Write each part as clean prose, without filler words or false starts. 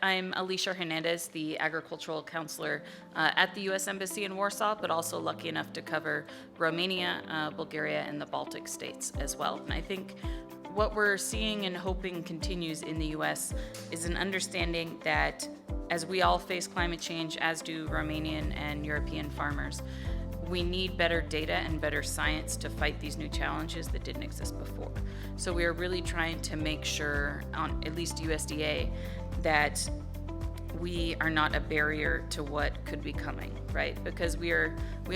I'm Alicia Hernandez, the agricultural counselor at the U.S. Embassy in Warsaw, but also lucky enough to cover Romania, Bulgaria, and the Baltic states as well. And I think what we're seeing and hoping continues in the U.S. is an understanding that as we all face climate change, as do Romanian and European farmers, we need better data and better science to fight these new challenges that didn't exist before. So we are really trying to make sure, on at least USDA, that we are not a barrier to what could be coming, right? Because we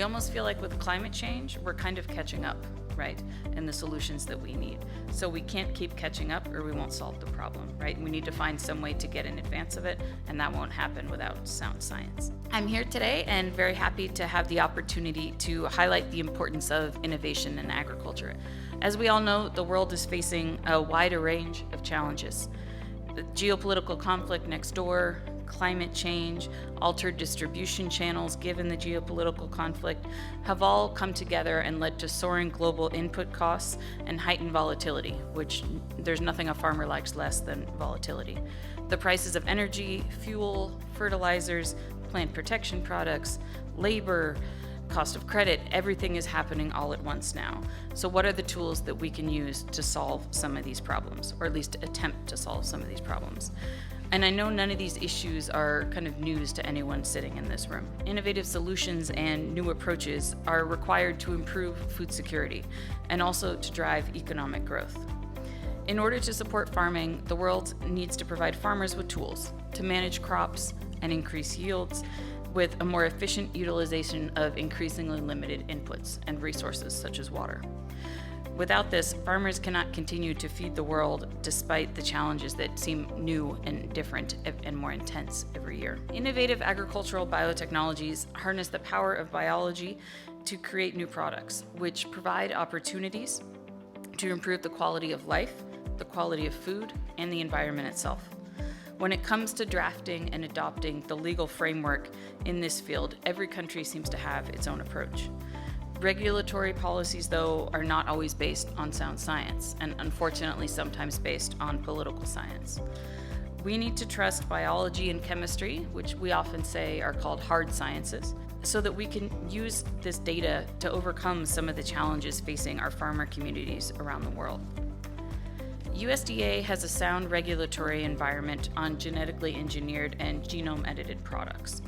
almost feel like with climate change, we're kind of catching up, right? And the solutions that we need. So we can't keep catching up or we won't solve the problem, right? We need to find some way to get in advance of it, and that won't happen without sound science. I'm here today and very happy to have the opportunity to highlight the importance of innovation in agriculture. As we all know, the world is facing a wider range of challenges. The geopolitical conflict next door, climate change, altered distribution channels given the geopolitical conflict have all come together and led to soaring global input costs and heightened volatility, which there's nothing a farmer likes less than volatility. The prices of energy, fuel, fertilizers, plant protection products, labor, cost of credit, everything is happening all at once now. So what are the tools that we can use to solve some of these problems, or at least attempt to solve some of these problems? And I know none of these issues are kind of news to anyone sitting in this room. Innovative solutions and new approaches are required to improve food security and also to drive economic growth. In order to support farming, the world needs to provide farmers with tools to manage crops and increase yields with a more efficient utilization of increasingly limited inputs and resources such as water. Without this, farmers cannot continue to feed the world despite the challenges that seem new and different and more intense every year. Innovative agricultural biotechnologies harness the power of biology to create new products, which provide opportunities to improve the quality of life, the quality of food, and the environment itself. When it comes to drafting and adopting the legal framework in this field, every country seems to have its own approach. Regulatory policies, though, are not always based on sound science, and unfortunately sometimes based on political science. We need to trust biology and chemistry, which we often say are called hard sciences, so that we can use this data to overcome some of the challenges facing our farmer communities around the world. USDA has a sound regulatory environment on genetically engineered and genome-edited products.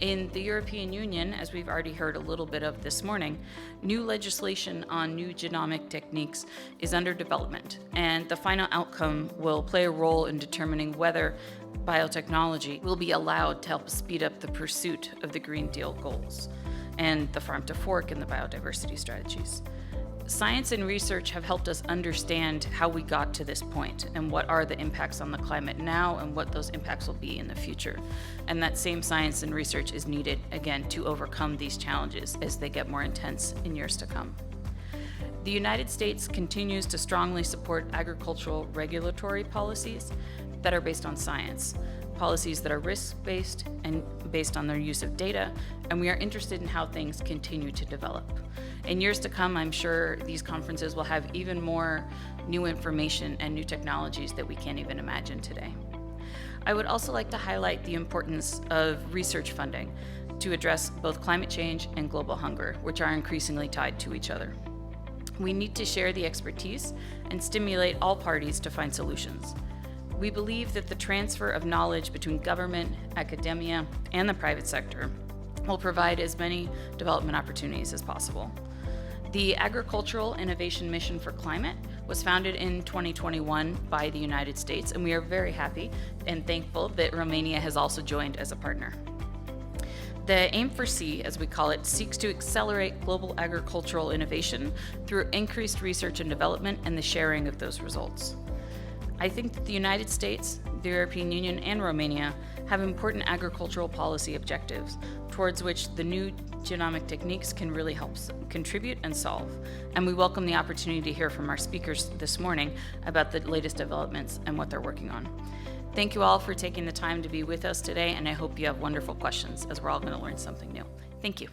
In the European Union, as we've already heard a little bit of this morning, new legislation on new genomic techniques is under development, and the final outcome will play a role in determining whether biotechnology will be allowed to help speed up the pursuit of the Green Deal goals and the farm to fork and the biodiversity strategies. Science and research have helped us understand how we got to this point and what are the impacts on the climate now and what those impacts will be in the future. And that same science and research is needed, again, to overcome these challenges as they get more intense in years to come. The United States continues to strongly support agricultural regulatory policies that are based on science, policies that are risk-based and based on their use of data, and we are interested in how things continue to develop. In years to come, I'm sure these conferences will have even more new information and new technologies that we can't even imagine today. I would also like to highlight the importance of research funding to address both climate change and global hunger, which are increasingly tied to each other. We need to share the expertise and stimulate all parties to find solutions. We believe that the transfer of knowledge between government, academia, and the private sector will provide as many development opportunities as possible. The Agricultural Innovation Mission for Climate was founded in 2021 by the United States, and we are very happy and thankful that Romania has also joined as a partner. The Aim for C, as we call it, seeks to accelerate global agricultural innovation through increased research and development and the sharing of those results. I think that the United States, the European Union, and Romania have important agricultural policy objectives towards which the new genomic techniques can really help contribute and solve. And we welcome the opportunity to hear from our speakers this morning about the latest developments and what they're working on. Thank you all for taking the time to be with us today, and I hope you have wonderful questions as we're all going to learn something new. Thank you.